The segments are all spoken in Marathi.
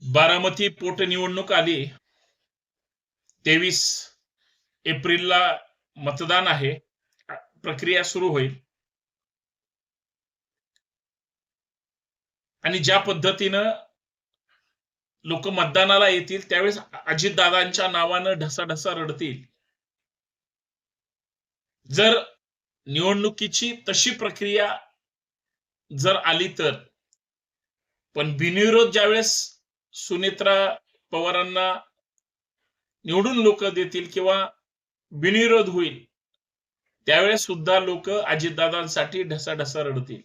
बारामती पोटनिवडणूक आली. 23 एप्रिलला मतदान आहे. प्रक्रिया सुरू होईल. आणि ज्या पद्धतीनं लोक मतदानाला येतील त्यावेळेस अजितदादांच्या नावानं ढसाढसा रडतील. जर निवडणुकीची तशी प्रक्रिया जर आली तर, पण बिनविरोध ज्यावेळेस सुनेत्रा पवारांना निवडून लोक देतील किंवा बिनविरोध होईल त्यावेळेस सुद्धा लोक अजितदादांसाठी ढसाढसा रडतील.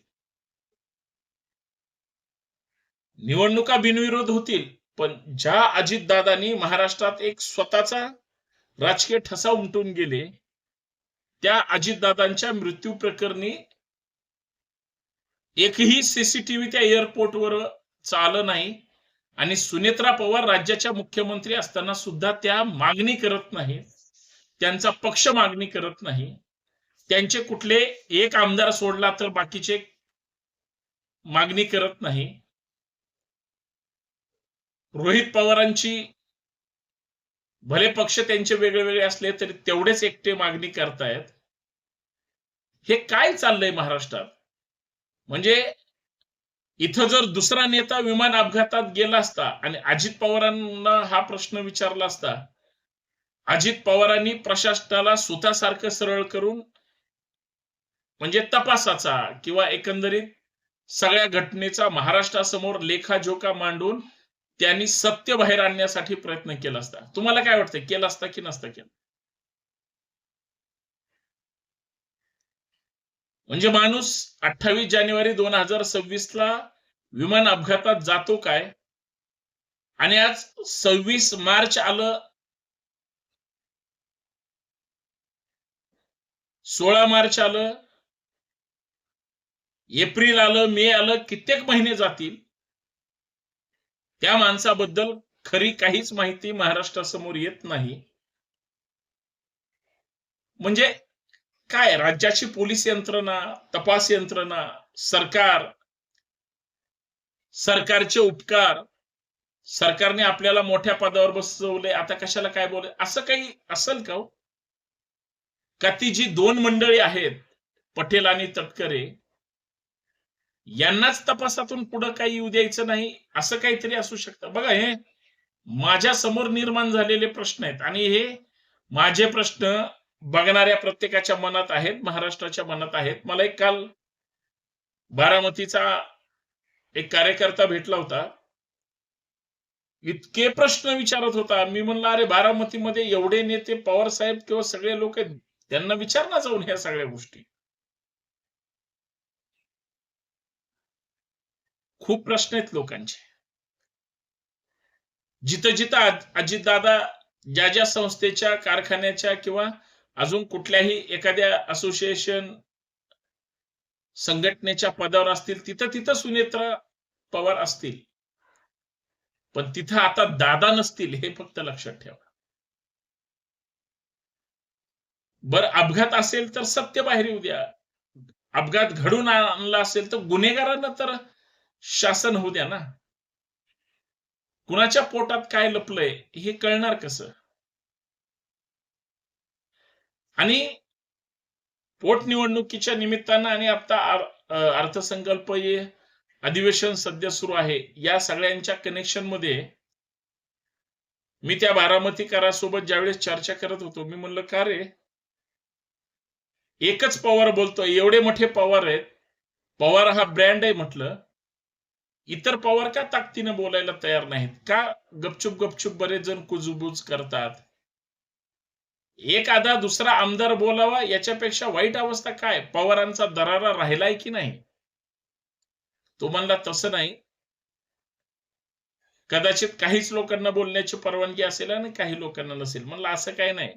निवडणुका बिनविरोध होतील, पण ज्या अजितदादांनी महाराष्ट्रात एक स्वतःचा राजकीय ठसा उमटून गेले, त्या अजितदादांच्या मृत्यू प्रकरणी एकही सीसीटीव्ही त्या एअरपोर्टवर चाललं नाही आणि सुनेत्रा पवार राज्याच्या मुख्यमंत्री असताना सुद्धा त्या मागणी करत नाही, त्यांचा पक्ष मागणी करत नाही. त्यांचे कुठले एक आमदार सोडला तर बाकीचे मागणी करत नाही. रोहित पवारांची भले पक्ष त्यांचे वेगळे वेगळे असले तरी तेवढेच एकटे मागणी करतायत. हे काय चाललंय महाराष्ट्रात? म्हणजे इथं जर दुसरा नेता विमान अपघातात गेला असता आणि अजित पवारांना हा प्रश्न विचारला असता, अजित पवारांनी प्रशासनाला सुतासारखं सरळ करून म्हणजे तपासाचा किंवा एकंदरीत सगळ्या घटनेचा महाराष्ट्रासमोर लेखाजोखा मांडून त्यांनी सत्य बाहेर आणण्यासाठी प्रयत्न केला असता. तुम्हाला काय वाटतं, केला असता की नसता केला? म्हणजे माणूस 28 जानेवारी 2026 ला विमान अपघातात जातो काय, आणि आज 26 मार्च आलं, 16 मार्च आलं, एप्रिल आलं, मे आलं, कित्येक महिने जातील. त्या माणसाबद्दल खरी काहीच माहिती महाराष्ट्रासमोर येत नाही. म्हणजे काय राज्याची पोलीस यंत्रणा, तपास यंत्रणा, सरकार, सरकारचे उपकार, सरकारने आपल्याला मोठ्या पदावर बसवले, आता कशाला काय बोले, असं काही असेल का? का ती जी दोन मंडळी आहेत, पटेल आणि तटकरे, यांनाच तपासातून पुढे काही येऊ द्यायचं नाही, असं काहीतरी असू शकतं? बघा, हे माझ्या समोर निर्माण झालेले प्रश्न आहेत आणि हे माझे प्रश्न बघणाऱ्या प्रत्येकाच्या मनात आहेत, महाराष्ट्राच्या मनात आहेत. मला एक काल बारामतीचा एक कार्यकर्ता भेटला होता, इतके प्रश्न विचारत होता. मी म्हणलं, अरे बारामतीमध्ये एवढे नेते, पवार साहेब किंवा सगळे लोक आहेत, त्यांना विचार ना जाऊन ह्या सगळ्या गोष्टी. खूप प्रश्न आहेत लोकांचे. जिथं जिथं अजितदादा ज्या ज्या संस्थेच्या, कारखान्याच्या किंवा अजून कुठल्याही एखाद्या असोसिएशन संघटनेच्या पदावर असतील, तिथं तिथं सुनेत्रा पवार असतील, पण तिथं आता दादा नसतील, हे फक्त लक्षात ठेवा. बरं, अपघात असेल तर सत्य बाहेर येऊ द्या. अपघात घडून आणला असेल तर गुन्हेगारांना तर शासन होऊ द्या ना. कुणाच्या पोटात काय लपलंय हे कळणार कसं? आणि पोटनिवडणुकीच्या निमित्तानं आणि आता अर्थसंकल्प अधिवेशन सध्या सुरू आहे, या सगळ्यांच्या कनेक्शन मध्ये मी त्या बारामतीकरासोबत ज्यावेळेस चर्चा करत होतो, मी म्हणलं, का रे, एकच पवार बोलतोय, एवढे मोठे पवार आहेत, पवार हा ब्रँड आहे म्हटलं, इतर पवार का ताकदीनं बोलायला तयार नाहीत? का गपचूप गपचूप बरेच जण कुजबूज करतात? एखादा दुसरा आमदार बोलावा याच्यापेक्षा वाईट अवस्था काय? पवारांचा दरारा राहिलाय की नाही? तो म्हणला तसं नाही, कदाचित काहीच लोकांना बोलण्याची परवानगी असेल आणि काही लोकांना नसेल. म्हणलं असं काही नाही.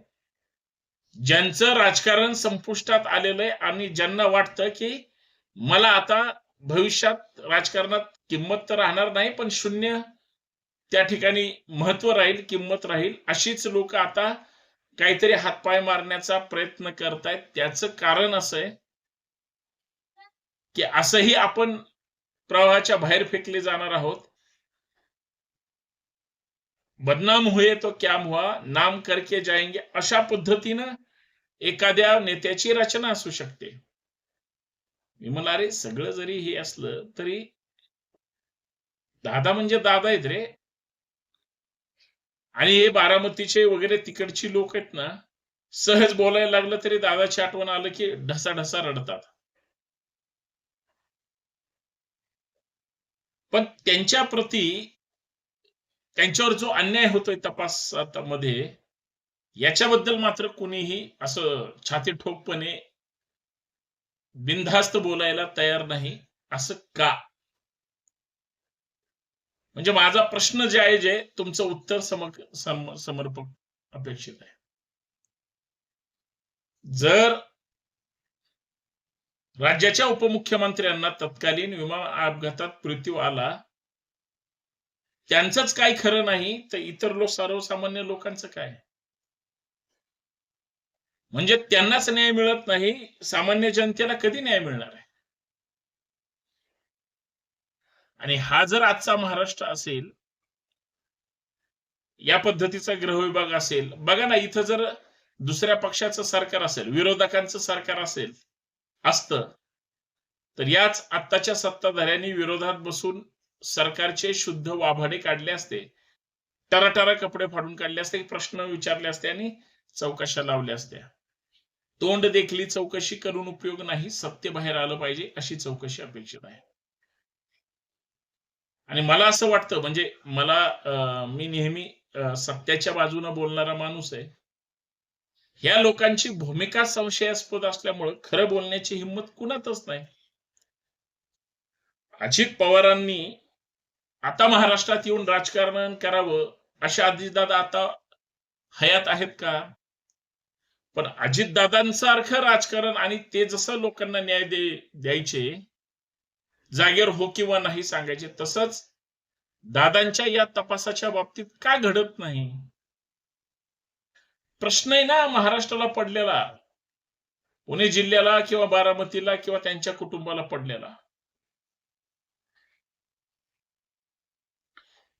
ज्यांचं राजकारण संपुष्टात आलेलं आहे आणि ज्यांना वाटतं की मला आता भविष्यात राजकारणात किंमत तर राहणार नाही, पण शून्य त्या ठिकाणी महत्व राहील, किंमत राहील, अशीच लोक आता काहीतरी हातपाय मारण्याचा प्रयत्न करतायत. त्याचं कारण असं आहे की असंही आपण प्रवाहाच्या बाहेर फेकले जाणार आहोत. बदनाम हुए तो क्या हुआ, नाम करके जाएंगे, अशा पद्धतीनं एखाद्या नेत्याची रचना असू शकते. मी म्हणलं, अरे सगळं जरी हे असलं तरी दादा म्हणजे दादा आहेत रे. आणि हे बारामतीचे वगैरे तिकडची लोक आहेत ना, सहज बोलायला लागलं तरी दादाची आठवण आलं की ढसा रडतात. पण त्यांच्या प्रती त्यांच्यावर जो अन्याय होतोय तपासामध्ये, याच्याबद्दल मात्र कुणीही असं छाती ठोकपणे बिनधास्त बोलायला तयार नाही. असं का? म्हणजे माझा प्रश्न जे आहे, जे तुमचं उत्तर समर्पक अपेक्षित आहे. जर राज्याच्या उपमुख्यमंत्र्यांना तत्कालीन विमान अपघातात मृत्यू आला, त्यांचंच काय खरं नाही, तर इतर सर्वसामान्य लोकांचं काय? म्हणजे त्यांनाच न्याय मिळत नाही, सामान्य जनतेला कधी न्याय मिळणार आहे? आणि हा जर आजचा महाराष्ट्र असेल, या पद्धतीचा गृहविभाग असेल, बघा ना, इथं जर दुसऱ्या पक्षाचं सरकार असेल, विरोधकांचं सरकार असेल असतं, तर याच आत्ताच्या सत्ताधाऱ्यांनी विरोधात बसून सरकारचे शुद्ध वाभाडे काढले असते, टराटरा कपडे फाडून काढले असते, प्रश्न विचारले असते आणि चौकशा लावल्या असत्या. तोंड देखली चौकशी करून उपयोग नाही, सत्य बाहेर आलं पाहिजे, अशी चौकशी अपेक्षित आहे. आणि मला असं वाटतं, म्हणजे मला मी नेहमी सत्याच्या बाजूने बोलणारा माणूस आहे. ह्या लोकांची भूमिका संशयास्पद असल्यामुळे खरं बोलण्याची हिंमत कुणातच नाही. अजित पवारांनी आता महाराष्ट्रात येऊन राजकारण करावं, अशा अजितदादा आता हयात आहेत का? पण अजितदादांसारखं राजकारण आणि ते जसं लोकांना न्याय द्यायचे, जागेवर हो किंवा नाही सांगायचे, तसंच दादांच्या या तपासाच्या बाबतीत का घडत नाही? प्रश्न आहे ना महाराष्ट्राला पडलेला, पुणे जिल्ह्याला किंवा बारामतीला किंवा त्यांच्या कुटुंबाला पडलेला.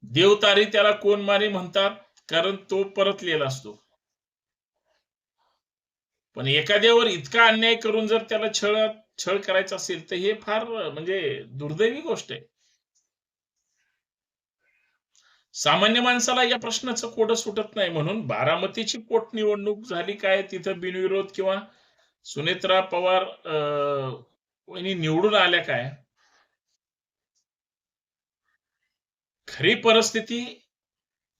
देवतारी त्याला कोण मारी म्हणतात, कारण तो परतलेला असतो. पण एखाद्यावर इतका अन्याय करून जर त्याला छळ करायचा असेल, तर हे फार म्हणजे दुर्दैवी गोष्ट आहे. सामान्य माणसाला या प्रश्नाचं कोडं सुटत नाही. म्हणून बारामतीची पोटनिवडणूक झाली काय, तिथं बिनविरोध किंवा सुनेत्रा पवार वहिनी निवडून आल्या काय, खरी परिस्थिती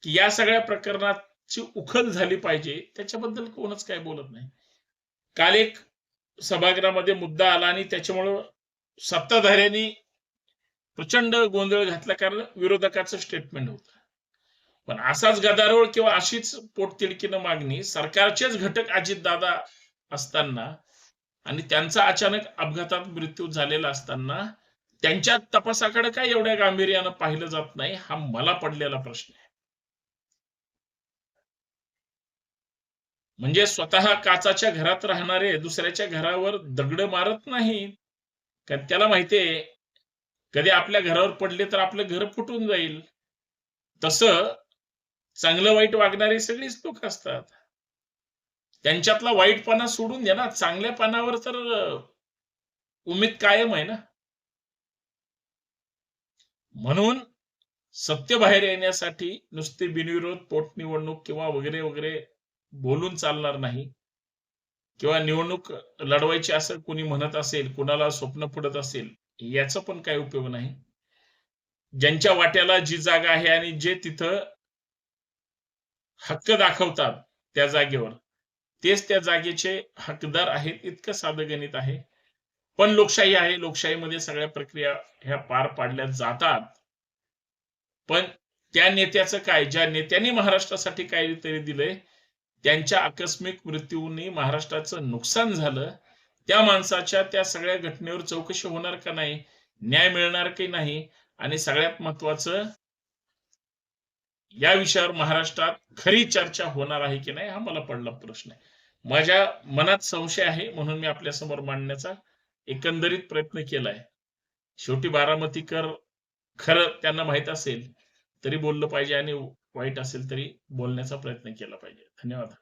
की या सगळ्या प्रकरणाची उखल झाली पाहिजे, त्याच्याबद्दल कोणच काय बोलत नाही. काल एक सभागृहामध्ये मुद्दा आला आणि त्याच्यामुळं सत्ताधाऱ्यांनी प्रचंड गोंधळ घातला, कारण विरोधकाचं स्टेटमेंट होतं. पण असाच गदारोळ किंवा अशीच पोटतिडकीनं मागणी सरकारचेच घटक अजितदादा असताना आणि त्यांचा अचानक अपघातात मृत्यू झालेला असताना त्यांच्या तपासाकडे काय एवढ्या गांभीर्यानं पाहिलं जात नाही, हा मला पडलेला प्रश्न आहे. म्हणजे स्वतः काचाच्या घरात राहणारे दुसऱ्याच्या घरावर दगड मारत नाहीत, कारण त्याला माहितीये कधी आपल्या घरावर पडले तर आपलं घर फुटून जाईल. तसं चांगलं वाईट वागणारी सगळीच लोक असतात. त्यांच्यातला वाईटपणा सोडून द्या ना, चांगल्या पानावर तर उमेद कायम आहे ना. म्हणून सत्य बाहेर येण्यासाठी नुसते बिनविरोध पोटनिवडणूक किंवा वगैरे वगैरे बोलून चालणार नाही, किंवा निवडणूक लढवायची असं कोणी म्हणत असेल, कुणाला स्वप्न पडत असेल, याचा पण काही उपयोग नाही. ज्यांच्या वाट्याला जी जागा आहे आणि जे तिथं हक्क दाखवतात त्या जागेवर, तेच त्या जागेचे हकदार आहेत, इतकं साधं गणित आहे. पण लोकशाही आहे, लोकशाहीमध्ये सगळ्या प्रक्रिया ह्या पार पाडल्या जातात. पण त्या नेत्याचं काय, ज्या नेत्यांनी महाराष्ट्रासाठी काहीतरी दिलंय, त्यांच्या आकस्मिक मृत्यूने महाराष्ट्राचं नुकसान झालं, त्या माणसाच्या त्या सगळ्या घटनेवर चौकशी होणार का नाही, न्याय मिळणार की नाही, आणि सगळ्यात महत्वाचं, या विषयावर महाराष्ट्रात खरी चर्चा होणार आहे की नाही, हा मला पडला प्रश्न आहे. माझ्या मनात संशय आहे, म्हणून मी आपल्या समोर मांडण्याचा एकंदरीत प्रयत्न केलाय. शेवटी बारामतीकर खरं त्यांना माहित असेल तरी बोललं पाहिजे, आणि वाईट असेल तरी बोलण्याचा प्रयत्न केला पाहिजे. धन्यवाद.